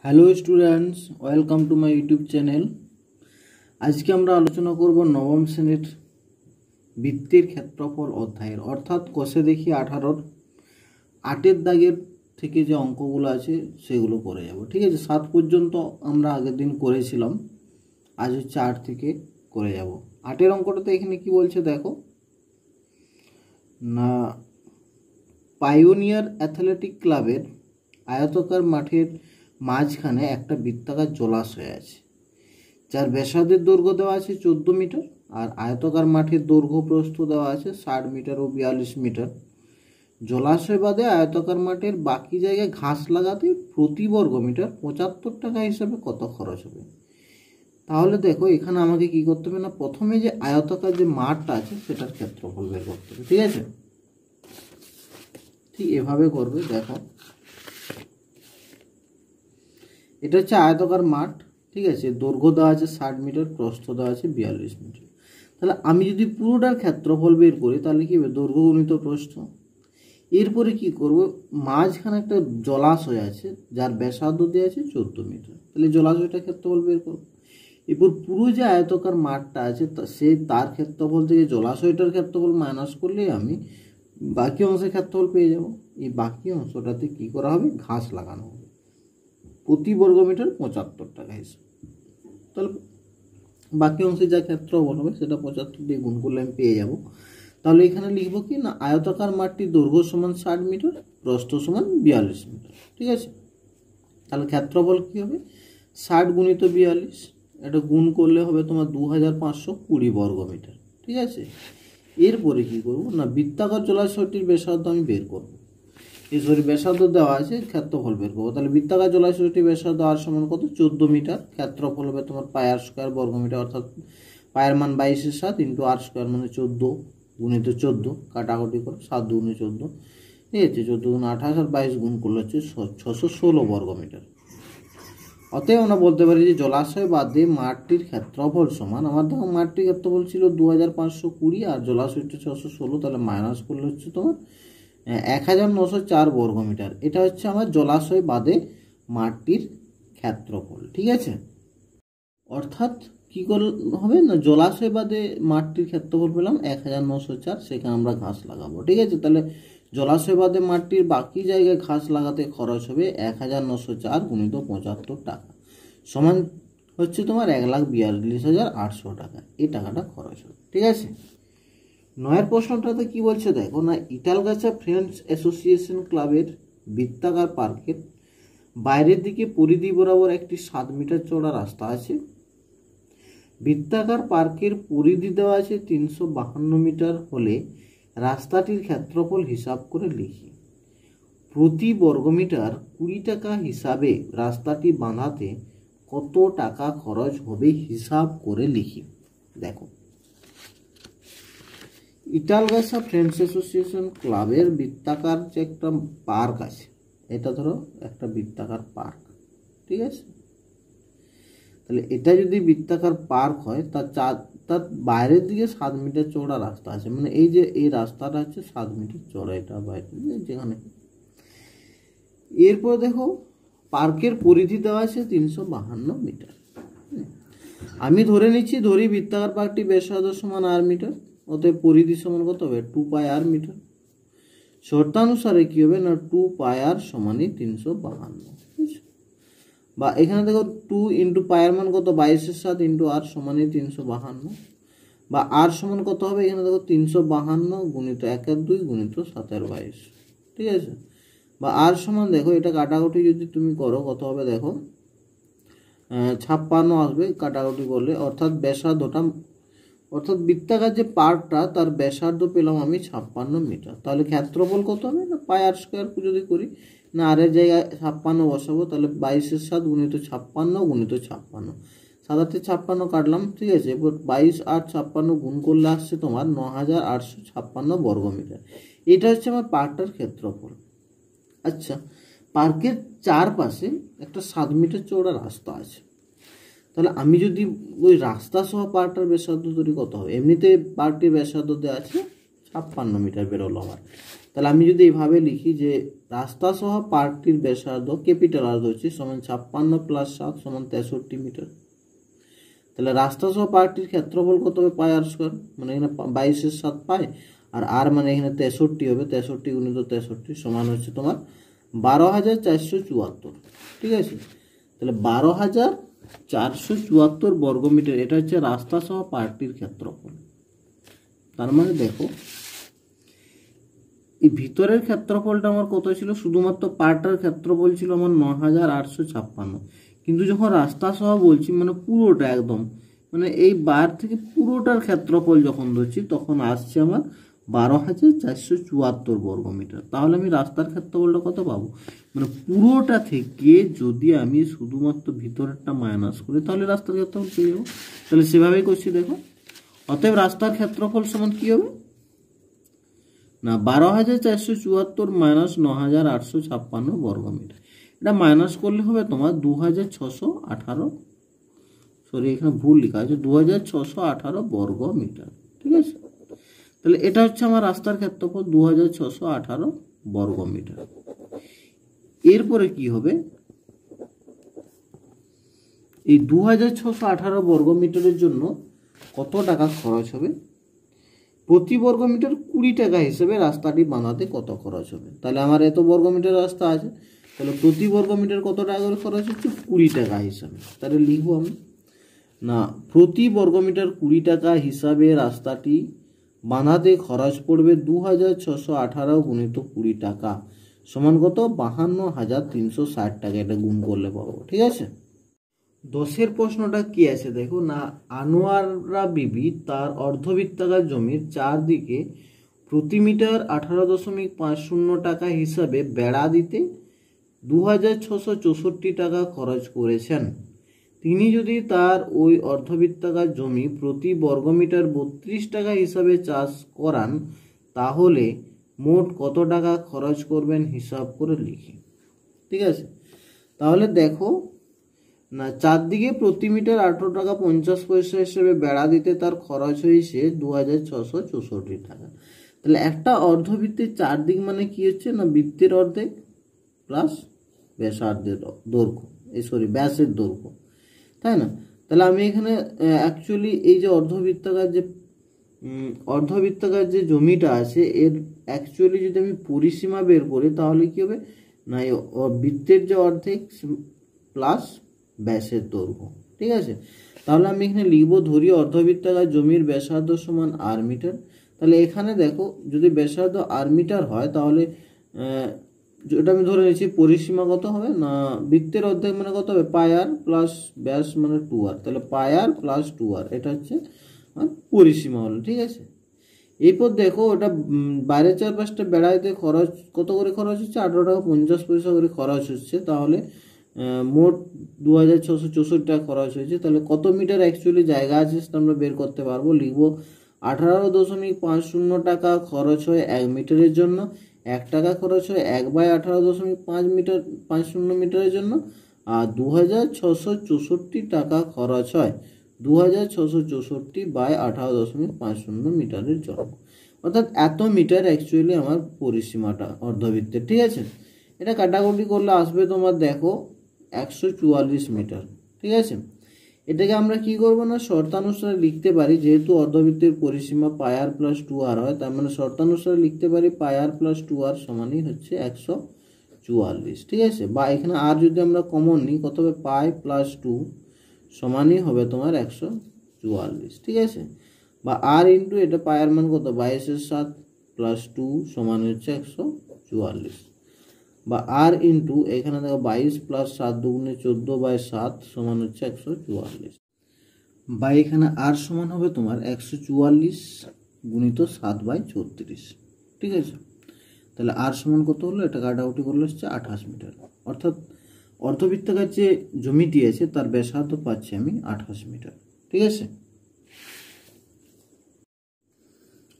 Hello students, welcome to my YouTube channel. আজকে আমরা আলোচনা করব নবম শ্রেণীর বৃত্তের ক্ষেত্রফল অধ্যায়ের, অর্থাৎ কষে দেখি 18-র 8-এর দাগের থেকে যে অঙ্কগুলো আছে সেগুলো করে যাব। ঠিক আছে, 7 পর্যন্ত আমরা আগের দিন করেছিলাম, আজ হচ্ছে 8 থেকে করে যাব। 8-এর অঙ্কটাতে এখানে কি বলছে দেখো না, পাইওনিয়ার অ্যাথলেটিক ক্লাবের আয়তাকার মাঠের মাঝখানে একটা বৃত্তাকার জলাশয় আছে, যার ব্যাসার্ধের দৈর্ঘ্য দেওয়া আছে 14 মিটার আর আয়তাকার মাঠের দৈর্ঘ্য প্রস্থ দেওয়া আছে 60 মিটার ও 42 মিটার। জলাশয় বাদে আয়তাকার মাঠের বাকি জায়গায় ঘাস লাগাতে প্রতি বর্গ মিটার 75 টাকা হিসাবে কত খরচ হবে? তাহলে দেখো এখানে আমাকে কি করতে হবে না, প্রথমে যে আয়তাকার যে মাঠটা আছে সেটার ক্ষেত্রফল বের করতে হবে। ঠিক আছে, ঠিক এভাবে করবে। দেখো এটা হচ্ছে আয়তাকার মাঠ, ঠিক আছে, দৈর্ঘ্য দেওয়া আছে 60 মিটার, প্রস্থ দেওয়া আছে 42 মিটার। তাহলে আমি যদি পুরোটার ক্ষেত্রফল বের করি তাহলে কি হবে, দৈর্ঘ্য গুণিত প্রস্থ। এরপরে কি করব, মাঝখানে একটা জলাশয় আছে যার ব্যাসার্ধ দেওয়া আছে 14 মিটার, তাহলে জলাশয়টার ক্ষেত্রফল বের করব। এরপর পুরো যে আয়তাকার মাঠটা আছে তার ক্ষেত্রফল থেকে জলাশয়টার ক্ষেত্রফল মাইনাস করলে আমি বাকি অংশের ক্ষেত্রফল পেয়ে যাব। এই বাকি অংশটাতে কি করা হবে, ঘাস লাগানো হবে প্রতি বর্গ মিটার 75 টাকা হিসেবে। তাহলে বাকি অংশে যা ক্ষেত্রফল হবে সেটা 75 দিয়ে গুণ করলে আমি পেয়ে যাব। তাহলে এখানে লিখবো কি না, আয়তাকার মাঠটির দৈর্ঘ্য সমান 60 মিটার, প্রস্থ সমান 42 মিটার। ঠিক আছে, তাহলে ক্ষেত্রফল কি হবে, 60 গুণিত 42, এটা গুণ করলে হবে তোমার 2520 বর্গ মিটার। ঠিক আছে, এরপরে কি করব না, বৃত্তাকার জলাশয়টির ব্যাসার্ধ আমি বের করব। ব্যাসার্ধ দেওয়া আছে, ক্ষেত্রফল বের করবো। তাহলে বৃত্তাকার জলাশয়টি ব্যাসার্ধ আর সমান কত, 14 মিটার। ক্ষেত্রফল হবে তোমার পাই আর স্কোয়ার বর্গ মিটার, অর্থাৎ পায়ের মান 22/7 ইন্টু আর স্কোয়ার মানে 14 গুণিত 14, কাটাকুটি করে 7 দুগুণে 14, ঠিক আছে, 14 গুণ 28 আর 22 গুণ করলে হচ্ছে 616 বর্গ মিটার। অতএব আমরা বলতে পারি যে জলাশয় বাদে মাঠটির ক্ষেত্রফল সমান, আমার দেখো মাঠটির ক্ষেত্রফল ছিল 2520 আর জলাশয়টি 616, তাহলে মাইনাস করলে হচ্ছে তোমার 1904 বর্গ মিটার। এটা হচ্ছে আমার জলাশয় বাদে মাঠটির ক্ষেত্রফল। ঠিক আছে, অর্থাৎ কি হবে না, জলাশয় বাদে মাঠটির ক্ষেত্রফল পেলাম 1904, সেখানে আমরা ঘাস লাগাবো। ঠিক আছে, তাহলে জলাশয় বাদে মাঠটির বাকি জায়গায় ঘাস লাগাতে খরচ হবে 1904 গুণিত 75 টাকা, সমান হচ্ছে তোমার 1,42,800 টাকা। এই টাকাটা খরচ হবে। ঠিক আছে, 9-এর প্রশ্নটাতে কি বলছে দেখো না, ইটালগাছা ফ্রেন্ডস অ্যাসোসিয়েশন ক্লাবের বৃত্তাকার পার্কের বাইরের দিকে পরিধি বরাবর একটি 7 মিটার চওড়া রাস্তা আছে। বৃত্তাকার পার্কের পরিধি দেওয়া আছে 352 মিটার হলে রাস্তাটির ক্ষেত্রফল হিসাব করে লিখি। প্রতি বর্গমিটার 20 টাকা হিসাবে রাস্তাটি বাঁধাতে কত টাকা খরচ হবে হিসাব করে লিখি। দেখো ইটালগাছা ফ্রেন্ডস অ্যাসোসিয়েশন ক্লাবের বৃত্তাকার যে একটা পার্ক আছে, এটা ধরো একটা বৃত্তাকার পার্ক। ঠিক আছে, তাহলে এটা যদি বৃত্তাকার পার্ক হয় তার বাইরের দিকে 7 মিটার চওড়া রাস্তা আছে, মানে এই যে এই রাস্তাটা হচ্ছে 7 মিটার চওড়া, এটা বাইরে যেখানে। এরপর দেখো পার্কের পরিধি দেওয়া আছে 352 মিটার। আমি ধরে নিচ্ছি বৃত্তাকার পার্কটি ব্যাসার্ধ সমান আর মিটার, অতএব পরিধি সমান কত হবে, 2 পাই আর মিটার। শর্তানুসারে কি হবে না, 2 পাই আর সমানই 352। বা এখানে দেখো 2 ইন্টু পায়ের মান কত, 22/7 ইন্টু আর সমানই 352। বা আর সমান কত হবে, এখানে দেখো 352 গুণিত 1/2 গুণিত 7/22। ঠিক আছে, বা আর সমান দেখো এটা কাটাকুটি যদি তুমি করো কত হবে দেখো 56 আসবে কাটাকুটি করলে, অর্থাৎ ব্যাসার্ধটা, অর্থাৎ বৃত্তাকার যে পার্কটা তার ব্যাসার্ধ পেলাম আমি 56 মিটার। তাহলে ক্ষেত্রফল কত হবে না, পাই আর স্কোয়ার যদি করি না, আর এর জায়গায় 56 বসাবো, তাহলে 22/7 গুণিত 56 গুণিত 56, 7 কাটলাম। ঠিক আছে, এরপর 22 আর 56 গুণ করলে আসছে তোমার 9856 বর্গ মিটার। এটা হচ্ছে আমার পার্কটার ক্ষেত্রফল। আচ্ছা, পার্কের চারপাশে একটা 7 মিটার চওড়া রাস্তা আছে, তাহলে আমি যদি ওই রাস্তা সহ পার্কটার ব্যাসার্ধ ধরি কত হবে, এমনিতে পার্কটির ব্যাসার্ধ দেওয়া আছে 56 মিটার বেরোলো আমার, তাহলে আমি যদি এইভাবে লিখি যে রাস্তা সহ পার্কটির ব্যাসার্ধ ক্যাপিটাল আর ধরছি সমান 56 প্লাস 7 সমান 63 মিটার। তাহলে রাস্তা সহ পার্কটির ক্ষেত্রফল কত হবে পাই আর স্কোয়ার, মানে এখানে 22/7 পাই আর আর মানে এখানে 63 হবে, 63 গুণিত 63 সমান হচ্ছে তোমার 12,474। ঠিক আছে, তাহলে 12,474 বর্গমিটার এটা হচ্ছে রাস্তা সহ পার্কটির ক্ষেত্রফল। তার মানে দেখো এই ভিতরের ক্ষেত্রফলটা আমার কত ছিল, শুধুমাত্র পার্কটার ক্ষেত্রফল ছিল আমার 9,856, কিন্তু যখন রাস্তা সহ বলছি মানে পুরোটা একদম মানে এই বার থেকে পুরোটার ক্ষেত্রফল যখন ধরছি তখন আসছে আমার 12,474 বর্গমিটার। তাহলে আমি রাস্তার ক্ষেত্রফলটা কত পাবো, মানে পুরোটা থেকে যদি আমি শুধুমাত্র ভিতরেরটা মাইনাস করি তাহলে রাস্তার ক্ষেত্রফল পেয়ে যাবো। তাহলে সেভাবেই করছি দেখো, অতএব রাস্তার ক্ষেত্রফল সমান কি হবে না 12,474 মাইনাস 9,856 বর্গমিটার। এটা মাইনাস করলে হবে তোমার 2,618, সরি এখানে ভুল লেখা আছে 2,618 বর্গমিটার। ঠিক আছে, তাহলে এটা হচ্ছে আমার রাস্তার ক্ষেত্রফল 2,618 বর্গমিটার। এরপরে কি হবে, এই 2,618 বর্গমিটারের জন্য কত টাকা খরচ হবে, প্রতি বর্গমিটার 20 টাকা হিসেবে রাস্তাটি বানাতে কত খরচ হবে। তাহলে আমার এত বর্গমিটার রাস্তা আছে, তাহলে প্রতি বর্গমিটার কত টাকা করে খরচ হচ্ছে 20 টাকা হিসাবে। তাহলে লিখবো আমি না প্রতি বর্গমিটার 20 টাকা হিসাবে রাস্তাটি বানাতে খরচ পড়বে 2,618 গুণিত 20 টাকা সমান কত 52,360 টাকা। এটা গুণ করলে পাবো। ঠিক আছে, 10এর প্রশ্নটা কি আছে দেখো না, আনোয়ারা বিবি তার অর্ধবৃত্তাকার জমির চারদিকে প্রতি মিটার 18.50 টাকা হিসাবে বেড়া দিতে 2,664 টাকা খরচ করেছেন। তিনি যদি তার ওই অর্ধবৃত্তাকার জমি প্রতি বর্গমিটার 32 টাকা হিসাবে চাষ করান তাহলে মোট কত টাকা খরচ করবেন হিসাব করে লিখি। ঠিক আছে, তাহলে দেখো না চারদিকে প্রতি মিটার 18.50 টাকা হিসেবে বেড়া দিতে তার খরচ হয়েছে 2,664 টাকা। তাহলে একটা অর্ধবৃত্তের চারদিক মানে কি হচ্ছে না বৃত্তের অর্ধেক প্লাস ব্যাসার্ধের দৈর্ঘ্য, ব্যাসের দৈর্ঘ্য, তাই না। তাহলে আমি এখানে অ্যাকচুয়ালি এই যে অর্ধবৃত্তাকার যে জমিটা আছে এর অ্যাকচুয়ালি যদি আমি পরিসীমা বের করি তাহলে কি হবে না এই বৃত্তের যে অর্ধেক প্লাস ব্যাসের দৈর্ঘ্য। ঠিক আছে, তাহলে আমি এখানে লিখবো ধরি অর্ধবৃত্তাকার জমির ব্যাসার্ধ সমান আর মিটার। তাহলে এখানে দেখো যদি ব্যাসার্ধ আর মিটার হয় তাহলে যেটা আমি ধরে নিচ্ছি পরিসীমা কত হবে না বৃত্তের অর্ধেক মানে কত হবে পাই আর প্লাস ব্যাস মানে 2r। তাহলে পাই আর প্লাস 2r এটা হচ্ছে পরিসীমা হলো। ঠিক আছে, এরপর দেখো ওটা বাইরের চারপাশটা বেড়াইতে খরচ কত করে খরচ হচ্ছে 18.50 টাকা করে খরচ হচ্ছে। তাহলে মোট 2,664 টাকা খরচ হয়েছে। তাহলে কত মিটার অ্যাকচুয়ালি জায়গা আছে সেটা আমরা বের করতে পারবো। লিখবো 18.50 টাকা খরচ হয় 1 মিটারের জন্য, 1 টাকা খরচ হয় 1/18.50 মিটারের জন্য, আর 2,664 টাকা খরচ হয় 2,664/18.50 মিটারের জন্য। অর্থাৎ এত মিটার অ্যাকচুয়ালি আমার পরিসীমাটা অর্ধবৃত্তের। ঠিক আছে, এটা কাটাকুটি করলে আসবে তোমার দেখো 144 মিটার। ঠিক আছে, এটাকে আমরা কি করব না শর্তানুসারে লিখতে পারি, যেহেতু অর্ধবৃত্তের পরিসীমা পাই আর প্লাস 2r হয় তার মানে শর্তানুসারে লিখতে পারি পাই আর প্লাস 2r সমানই হচ্ছে 144। ঠিক আছে, বা এখানে আর যদি আমরা কমন নিই কত হবে পাই প্লাস 2 সমানই হবে তোমার 144। ঠিক আছে, বা আর ইন্টু এটা পাই আর মান কত 22/7 প্লাস 2 সমান হচ্ছে 144, বা আর ইন্টু এখানে দেখো 22 প্লাস 7 দুগুণে 14/7 সমান হচ্ছে 144, বা এখানে আর সমান হবে তোমার 144 গুণিত 7/34। ঠিক আছে, তাহলে আর সমান কত হলো, এটা কাটাকুটি করলে হচ্ছে 28 মিটার। অর্থাৎ অর্ধবৃত্তাকার যে জমিটি আছে তার ব্যাসার্ধ পাচ্ছি আমি 28 মিটার। ঠিক আছে,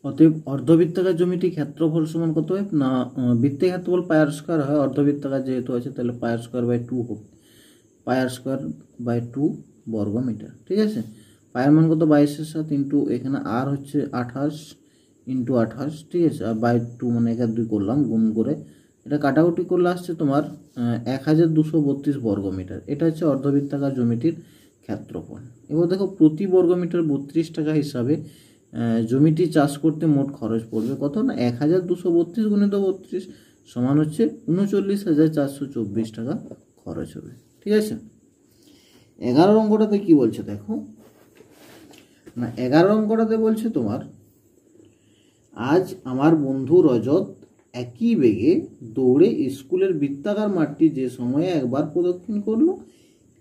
অতএব অর্ধবৃত্তাকার জমিটি ক্ষেত্রফল সমান কত হয় না বৃত্তের ক্ষেত্রফল পাই আর স্কয়ার হয়, অর্ধবৃত্তাকার যেহেতু আছে তাহলে পাই আর স্কয়ার বাই 2 হবে, পাই আর স্কয়ার বাই 2 বর্গ মিটার। ঠিক আছে, পায়ের মান কত 22/7 ইন্টু এখানে আর হচ্ছে 28 ইন্টু 28, ঠিক আছে, আর বাই 2 মানে 1 আর 2 করলাম, গুণ করে এটা কাটাকুটি করলে আসছে তোমার 1232 বর্গমিটার। এটা হচ্ছে অর্ধবৃত্তাকার জমিটির ক্ষেত্রফল। এবার দেখো প্রতি বর্গমিটার 32 টাকা হিসাবে জমিটি চাষ করতে মোট খরচ পড়বে কত না 1232 গুণিত 32 সমান হচ্ছে 39,424 টাকা খরচ হবে। ঠিক আছে, 11 অঙ্কটাতে কি বলছে দেখো না, 11 অঙ্কটাতে বলছে তোমার আজ আমার বন্ধু রজত একই বেগে দৌড়ে স্কুলের বৃত্তাকার মাঠটি যে সময়ে একবার প্রদক্ষিণ করলো,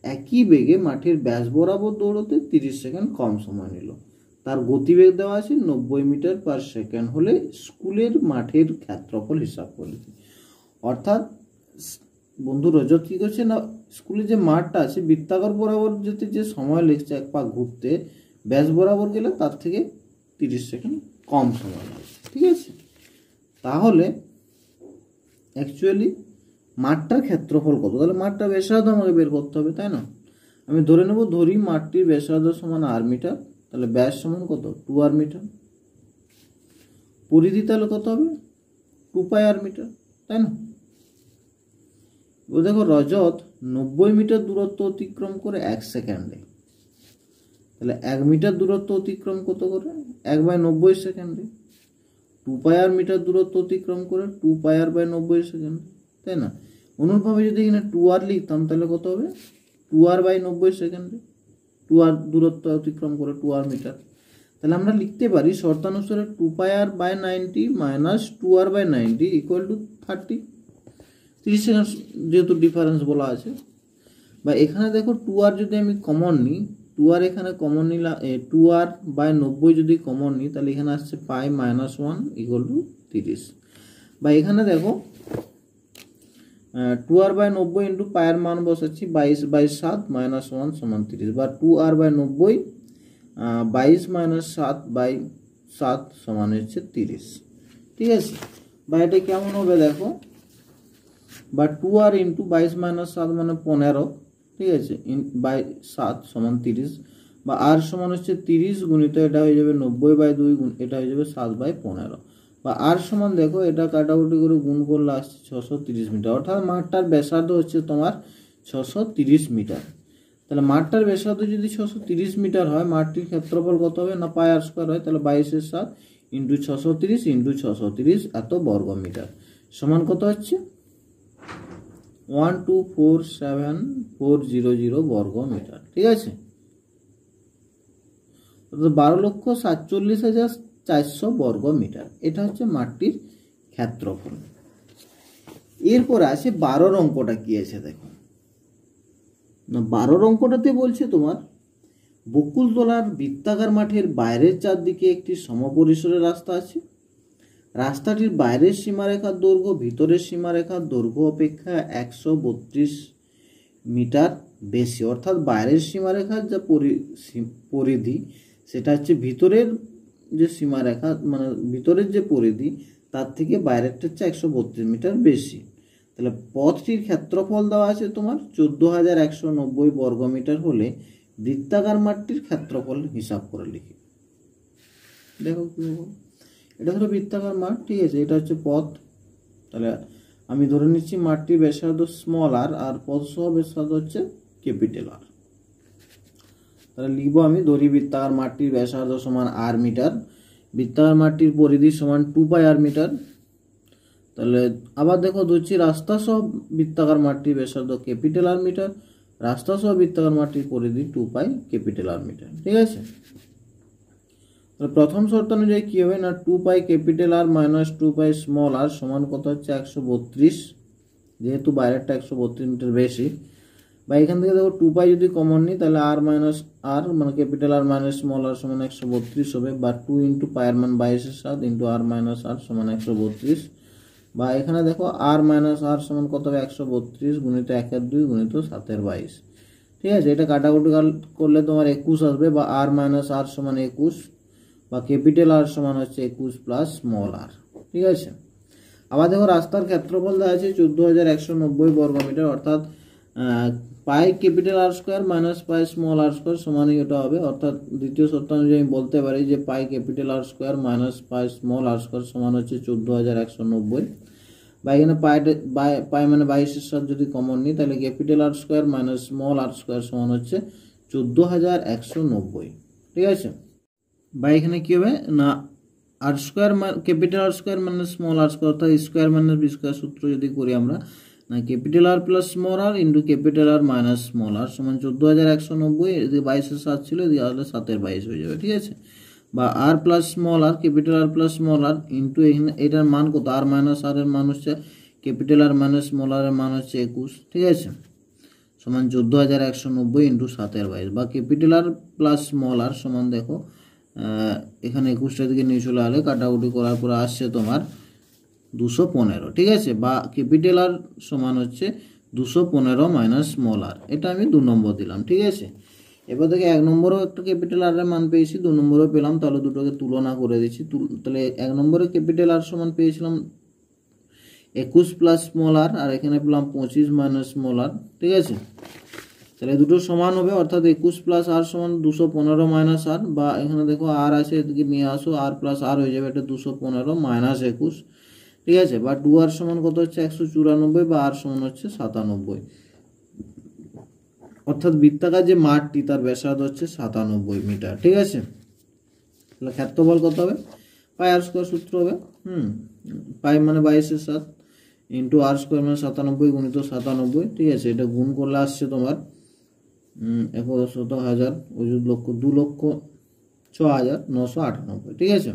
একই বেগে মাঠের ব্যাস বরাবর দৌড়তে 30 সেকেন্ড কম সময় নিল। তার গতিবেগ দেওয়া আছে 90 মিটার পার সেকেন্ড হলে স্কুলের মাঠের ক্ষেত্রফল হিসাব করলে। অর্থাৎ বন্ধু রজত কী করছে না, স্কুলের যে মাঠটা আছে বৃত্তাকার বরাবর যেতে যে সময় লেগছে এক পাক ঘুরতে, ব্যাস বরাবর গেলে তার থেকে 30 সেকেন্ড কম সময় লাগছে। ঠিক আছে, তাহলে অ্যাকচুয়ালি মাঠটার ক্ষেত্রফল কত, তাহলে মাঠটার ব্যাসার্ধ আমাকে বের করতে হবে, তাই না? আমি ধরে নেব, ধরি মাঠটির ব্যাসার্ধ সমান আর মিটার, তাহলে ব্যাস সমান কত 2 আর মিটার, পরিধি তাহলে কত হবে 2 পাই আর মিটার, তাই না? দেখো রজত 90 মিটার দূরত্ব অতিক্রম করে 1 সেকেন্ডে, তাহলে 1 মিটার দূরত্ব অতিক্রম কত করে 1/90 সেকেন্ডে, 2 পাই আর মিটার দূরত্ব অতিক্রম করে 2 পাই আর বাই 90 সেকেন্ডে, তাই না? অনুরূপভাবে যদি এখানে 2 আর লিখতাম তাহলে কত হবে 2 আর বাই 90 সেকেন্ডে, 2 আর দূরত্ব অতিক্রম করে 2 আর মিটার। তাহলে আমরা লিখতে পারি শর্তানুসারে 2 pi r by 90 minus 2 r by 90 equal to 30 second, যেহেতু ডিফারেন্স বলা আছে। বা এখানে দেখো 2 আর যদি আমি কমন নিই, 2 আর এখানে কমন নিলাম, 2 আর বাই 90 যদি কমন নিই তাহলে এখানে আসছে পাই মাইনাস 1 ইকুয়াল টু 30। বা এখানে দেখো 2 আর বাই 90 ইন্টু পায়ের মান বসাচ্ছি 22/7 মাইনাস 1 সমান 30, বা 2 আর বাই 90 22 মাইনাস 7/7 সমান হচ্ছে 30। ঠিক আছে, বা এটা কেমন হবে দেখো, বা 2 আর ইন্টু 22 মাইনাস 7 মানে 15, ঠিক আছে, বাই 7 সমান 30, বা আর সমান হচ্ছে 30 গুণিত এটা হয়ে যাবে 90/2 গুণ এটা হয়ে যাবে 7/15, বা আর সমান দেখো এটা কাটাকুটি করে গুণ করলে আসছে 630 মিটার। অর্থাৎ মাঠটার ব্যাসার্ধ হচ্ছে তোমার 630 মিটার। তাহলে মাঠটার ব্যাসার্ধ যদি 630 মিটার হয়, মাঠটির ক্ষেত্রফল কত হবে না পাই আর স্কোয়ার হয়, তাহলে 22/7 ইন্টু 630 ইন্টু 630 এত বর্গ মিটার সমান কত হচ্ছে 1247400 বর্গ মিটার। ঠিক আছে, 12,47,400 বর্গ মিটার, এটা হচ্ছে মাঠটির ক্ষেত্রফল। এরপর আছে 12 অঙ্কটা কি আছে দেখো না, 12 অঙ্কটাতে বলছে তোমার বকুলতলার বৃত্তাকার মাঠের বাইরের চারদিকে একটি সমপরিসরের রাস্তা আছে। রাস্তাটির বাইরের সীমারেখার দৈর্ঘ্য ভিতরের সীমারেখার দৈর্ঘ্য অপেক্ষা 132 মিটার বেশি। অর্থাৎ বাইরের সীমারেখার যা পরিধি সেটা হচ্ছে ভিতরের যে সীমারেখা মানে ভিতরের যে পরিধি তার থেকে বাইরেরটা হচ্ছে 132 মিটার বেশি। তাহলে পথটির ক্ষেত্রফল দেওয়া আছে তোমার 14,190 বর্গমিটার হলে বৃত্তাকার মাঠটির ক্ষেত্রফল হিসাব করে লিখি। দেখো কি হবে, এটা হলো বৃত্তাকার মাঠ, ঠিক আছে, এটা হচ্ছে পথ। তাহলে আমি ধরে নিচ্ছি মাঠটির ব্যাসার্ধ স্মল আর, আর পথ সহ ব্যাসার্ধ হচ্ছে ক্যাপিটাল আর। তাহলে লিখবো আমি, ধরি বৃত্তাকার মাঠটির ব্যাসার্ধ সমান আর মিটার, বৃত্তাকার মাঠটির পরিধি সমান 2 পাই আর মিটার। তাহলে আবার দেখো ধরছি রাস্তা সহ বৃত্তাকার মাঠটির ব্যাসার্ধ ক্যাপিটাল আর মিটার, রাস্তা সহ বৃত্তাকার মাঠটির পরিধি 2 পাই ক্যাপিটাল আর মিটার। ঠিক আছে, প্রথম শর্ত অনুযায়ী কি হবে না 2 pi capital R minus 2 pi small r সমান কত হচ্ছে 132, যেহেতু বাইরেরটা 132 মিটার বেশি। বা এখান থেকে দেখো 2 পাই যদি কমন নিই তাহলে আর মাইনাস আর মানে capital R minus small r সমান 132 হবে, বা 2 ইন্টু পায়ের মান 22/7 ইন্টু আর মাইনাস আর সমান 132, বা এখানে দেখো আর মাইনাস আর সমান কত হবে 132 গুণিত 1 আর 2 গুণিত 7 এর 22। ঠিক আছে, এটা কাটাকুটি করলে তোমার 21 আসবে, বা আর মাইনাস আর সমান 21, বা ক্যাপিটাল আর সমান হচ্ছে 21 প্লাস স্মল আর। ঠিক আছে, আবার দেখো রাস্তার ক্ষেত্রফল দেওয়া আছে 14,190 বর্গমিটার। অর্থাৎ pi capital R square minus pi small r square সমানই ওটা হবে, অর্থাৎ দ্বিতীয় শর্ত অনুযায়ী আমি বলতে পারি যে pi capital R square minus pi small r square সমান হচ্ছে 14,190। বা এখানে পাই মানে 22-এর সাথে যদি কমন নিই তাহলে capital R square minus small r square সমান হচ্ছে 14,190। ঠিক আছে, বা এখানে কি হবে না r square capital R square minus small r square, অর্থাৎ স্কোয়ার মাইনাস বি স্কোয়ার সূত্র যদি করি আমরা, না capital R plus small r into capital R minus small r সমান 14,190। এদিকে 22-এর 7 ছিল, এদিকে আসলে 7-এর 22 হয়ে যাবে। ঠিক আছে, বা আর প্লাস স্মল আর capital R plus small r into এখানে এটার মান কত, আর মাইনাস আর এর মান হচ্ছে ক্যাপিটাল আর মাইনাস স্মল আর এর মান হচ্ছে 21। ঠিক আছে, সমান 14,190 ইন্টু 7-এর 22, বা capital R plus small r সমান দেখো এখানে 21টা দিকে নিয়ে চলে আলে কাটাকুটি করার পরে আসছে তোমার 215। ঠিক আছে, বা ক্যাপিটাল আর সমান হচ্ছে 215 মাইনাস স্মল আর, এটা আমি 2 নম্বর দিলাম। ঠিক আছে, এবার থেকে 1 নম্বরেও একটা ক্যাপিটাল আর এর মান পেয়েছি, 2 নম্বরেও পেলাম, তাহলে দুটোকে তুলনা করে দিচ্ছি। তাহলে 1 নম্বরে ক্যাপিটাল আর সমান পেয়েছিলাম 21 প্লাস স্মল আর, আর এখানে পেলাম 25 মাইনাস স্মল আর। ঠিক আছে, তাহলে দুটো সমান হবে, অর্থাৎ 21 প্লাস আর সমান 215 মাইনাস আর, বা এখানে দেখো আর আছে এদিকে নিয়ে আসো, আর প্লাস আর হয়ে যাবে এটা 215 মাইনাস 21। ঠিক আছে, বা 2 আর সমান কত হচ্ছে 194, বা আর সমান হচ্ছে 97। অর্থাৎ বৃত্তাকার যে মাঠটি তার ব্যাসার্ধ হচ্ছে 97 মিটার। ঠিক আছে, তাহলে ক্ষেত্রফল কত হবে, পাই আর স্কোয়ার সূত্র হবে। পাই মানে 22-এর 7 ইন্টু আর স্কোয়ার মানে 97 গুণিত 97। ঠিক আছে, এটা গুণ করলে আসছে তোমার 11,000 লক্ষ 2,06,998। ঠিক আছে,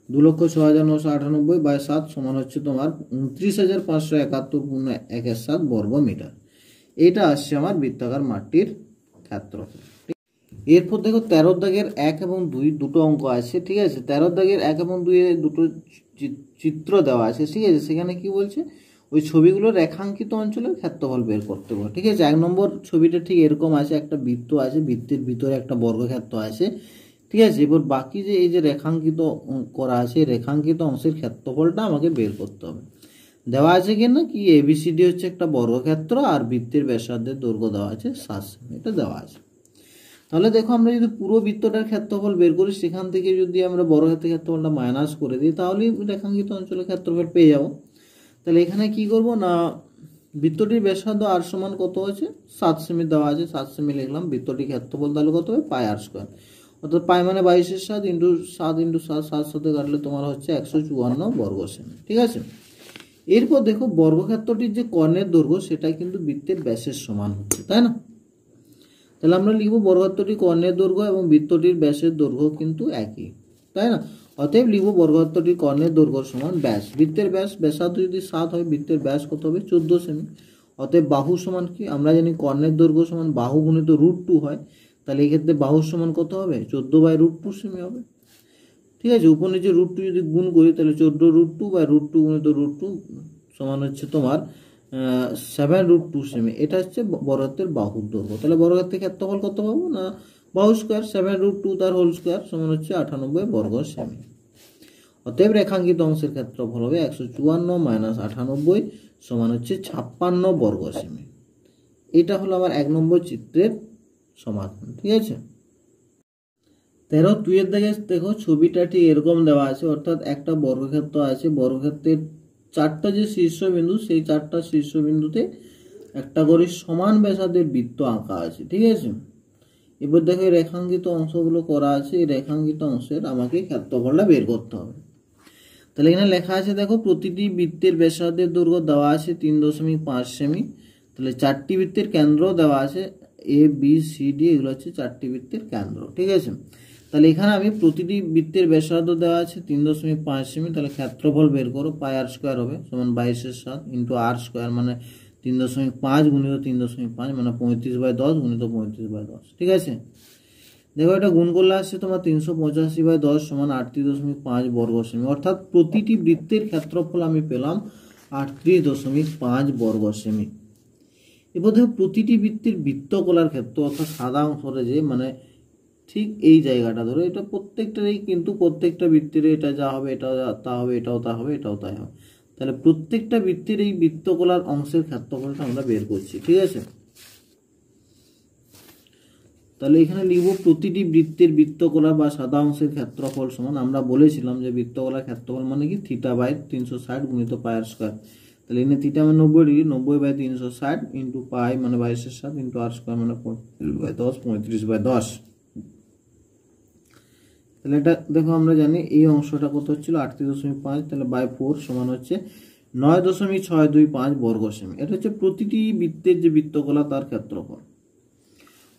2,06,998 বাই 7 সমান হচ্ছে তোমার 29,571 গুণ 1/7 বর্গ মিটার। এটা আসছে আমার বৃত্তাকার মাঠটির ক্ষেত্রফল। এরপর দেখো 13 দাগের 1 এবং 2 দুটো অঙ্ক আছে। ঠিক আছে, 13 দাগের 1 এবং 2 এ দুটো চিত্র দেওয়া আছে। ঠিক আছে, সেখানে কি বলছে ওই ছবিগুলোর রেখাঙ্কিত অঞ্চলের ক্ষেত্রফল বের করতে হবে। ঠিক আছে, 1 নম্বর ছবিটা ঠিক এরকম আছে, একটা বৃত্ত আছে, বৃত্তের ভিতরে একটা বর্গক্ষেত্র আছে। ঠিক আছে, এবার বাকি যে এই যে রেখাঙ্কিত করা আছে রেখাঙ্কিত অংশের ক্ষেত্রফলটা আমাকে বের করতে হবে। দেওয়া আছে কি না কি এবিসিডি হচ্ছে একটা বর্গক্ষেত্র আর বৃত্তের ব্যাসার্ধের দৈর্ঘ্য দেওয়া আছে 7 সেমি, এটা দেওয়া আছে। তাহলে দেখো আমরা যদি পুরো বৃত্তটার ক্ষেত্রফল বের করি, সেখান থেকে যদি আমরা বর্গক্ষেত্রের ক্ষেত্রফলটা মাইনাস করে দিই তাহলেই রেখাঙ্কিত অঞ্চলের ক্ষেত্রফল পেয়ে যাব। তাহলে এখানে কি করব না বৃত্তটির ব্যাসার্ধ আর সমান কত আছে 7 সেমি দেওয়া আছে, 7 সেমি লিখলাম। বৃত্তটির ক্ষেত্রফল তাহলে কত হবে পাই আর স্কোয়ার, অর্থাৎ পাই মানে 22-এর 7 ইন্টু 7 ইন্টু 7, 7 সাথে কাটলে তোমার হচ্ছে 154 বর্গ সেমি। ঠিক আছে, এরপর দেখো বর্গক্ষেত্রটির যে কর্ণের দৈর্ঘ্য সেটা কিন্তু বৃত্তের ব্যাসের সমান হচ্ছে, তাই না? তাহলে আমরা লিখবো বর্গক্ষেত্রটির কর্ণের দৈর্ঘ্য এবং বৃত্তটির ব্যাসের দৈর্ঘ্য কিন্তু একই, তাই না? অতএব লিখবো বর্গক্ষেত্রটির কর্ণের দৈর্ঘ্য সমান ব্যাস, বৃত্তের ব্যাসার্ধ যদি 7 হয় বৃত্তের ব্যাস কত হবে 14 সেমি। অতএব বাহু সমান কি আমরা জানি কর্ণের দৈর্ঘ্য সমান বাহু গুণিত √2 হয়, তাহলে এই ক্ষেত্রে বাহুর সমান কত হবে 14/√2 সেমি হবে। ঠিক আছে, উপর নিচে √2 যদি গুণ করি তাহলে 14√2/√2 গুণিত √2 সমান হচ্ছে তোমার 7√2 সেমি। এটা হচ্ছে বর্গক্ষেত্রের বাহুর দৈর্ঘ্য। তাহলে বর্গক্ষেত্রের ক্ষেত্রফল কত পাবো না বাহু স্কোয়ার 7√2 তার হোল স্কোয়ার সমান হচ্ছে 98 বর্গ সেমি। অতএব রেখাঙ্কিত অংশের ক্ষেত্রফল হবে 154 মাইনাস 98 সমান হচ্ছে 56 বর্গ সেমি। এটা হলো আমার 1 নম্বর চিত্রের সমাধান। ঠিক আছে, 13 2 এর দিকে দেখো ছবিটা ঠিক এরকম দেওয়া আছে, অর্থাৎ একটা বর্গক্ষেত্র আছে, বর্গক্ষেত্রের 4টা যে শীর্ষবিন্দু সেই 4টা শীর্ষবিন্দুতে একটা করে সমান ব্যাসার্ধের বৃত্ত আঁকা আছে। ঠিক আছে, এবার দেখো এই রেখাঙ্কিত অংশগুলো করা আছে, এই রেখাঙ্কিত অংশের আমাকে ক্ষেত্রফলটা বের করতে হবে। তাহলে এখানে লেখা আছে দেখো প্রতিটি বৃত্তের ব্যাসার্ধের দৈর্ঘ্য দেওয়া আছে 3.5 সেমি। তাহলে 4টি বৃত্তের কেন্দ্র দেওয়া আছে এ বি সি ডি, এগুলো হচ্ছে 4টি বৃত্তের কেন্দ্র। ঠিক আছে, তাহলে এখানে আমি প্রতিটি বৃত্তের ব্যাসার্ধ দেওয়া আছে 3.5 সেমি, তাহলে ক্ষেত্রফল বের করো পাই আর স্কোয়ার হবে সমান 22-এর 7 ইন্টু আর স্কোয়ার মানে 3.5 গুণিত 3.5 মানে 35/10 গুণিত 35/10। ঠিক আছে, দেখো এটা গুণ করলে আসছে তোমার 385/10 সমান 38.5 বর্গ সেমি, অর্থাৎ প্রতিটি বৃত্তের ক্ষেত্রফল আমি পেলাম 38.5 বর্গ সেমি। এবার দেখো প্রতিটি বৃত্তের বৃত্তকলার ক্ষেত্র অর্থাৎ সাদা অংশটা যে মানে ঠিক এই জায়গাটা ধরো এটা প্রত্যেকটারই কিন্তু প্রত্যেকটা বৃত্তের এটা যা হবে এটা তা হবে, এটাও তা হবে, এটাও তাই হবে। তাহলে প্রত্যেকটা বৃত্তের এই বৃত্তকলার অংশের ক্ষেত্রফলটা আমরা বের করছি, ঠিক আছে। তাহলে এখানে লিখব প্রতিটি বৃত্তের বৃত্তকলা বা সাদা অংশের ক্ষেত্রফল সমান, আমরা বলেছিলাম যে বৃত্তকলার ক্ষেত্রফল মানে কি θ/360 গুণিত পাই স্কয়ার। তাহলে এখানে θ মানে 90 ডিগ্রি, 90/360 ইন্টু পাই মানে 22/7 ইন্টু r স্কয়ার মানে 35/10, 35/10। তাহলে এটা দেখো আমরা জানি এই অংশটা কত হচ্ছিল 38.5, তাহলে বাই 4 সমান হচ্ছে 9.625 বর্গ সেমি। এটা হচ্ছে প্রতিটি বৃত্তের যে বৃত্তকলা তার ক্ষেত্রফল।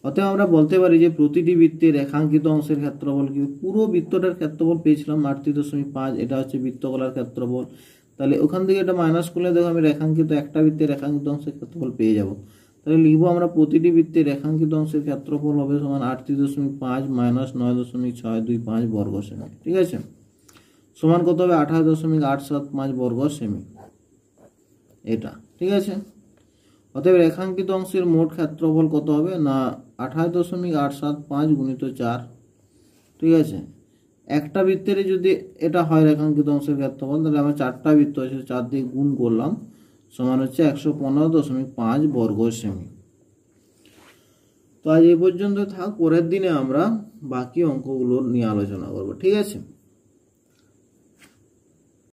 অতএব আমরা বলতে পারি যে প্রতিটি বৃত্তের রেখাঙ্কিত অংশের ক্ষেত্রফল কি, পুরো বৃত্তটার ক্ষেত্রফল পেয়েছিলাম 38.5, এটা হচ্ছে বৃত্তকলার ক্ষেত্রফল। তাহলে ওখান থেকে এটা মাইনাস করলে দেখো আমি রেখাঙ্কিত একটা বৃত্তের রেখাঙ্কিত অংশের ক্ষেত্রফল পেয়ে যাব। তাহলে লিখবো আমরা প্রতিটি বৃত্তের রেখাঙ্কিত অংশের ক্ষেত্রফল হবে সমান 38.5 মাইনাস 9.625 বর্গ সেমি, ঠিক আছে, সমান কত হবে 28.875 বর্গ সেমি, এটা ঠিক আছে। অতএব রেখাঙ্কিত অংশের মোট ক্ষেত্রফল কত হবে না 28.875 গুণিত 4, ঠিক আছে। একটা বৃত্তের যদি এটা হয় রেখাঙ্কিত অংশের ক্ষেত্রফল, তাহলে আমরা 4টা বৃত্ত আছে 4 দিয়ে গুণ করলাম, সমান হচ্ছে 115.5 বর্গ সেমি। তো আজ এই পর্যন্ত থাক, পরের দিনে আমরা বাকি অঙ্কগুলো নিয়ে আলোচনা করব, ঠিক আছে।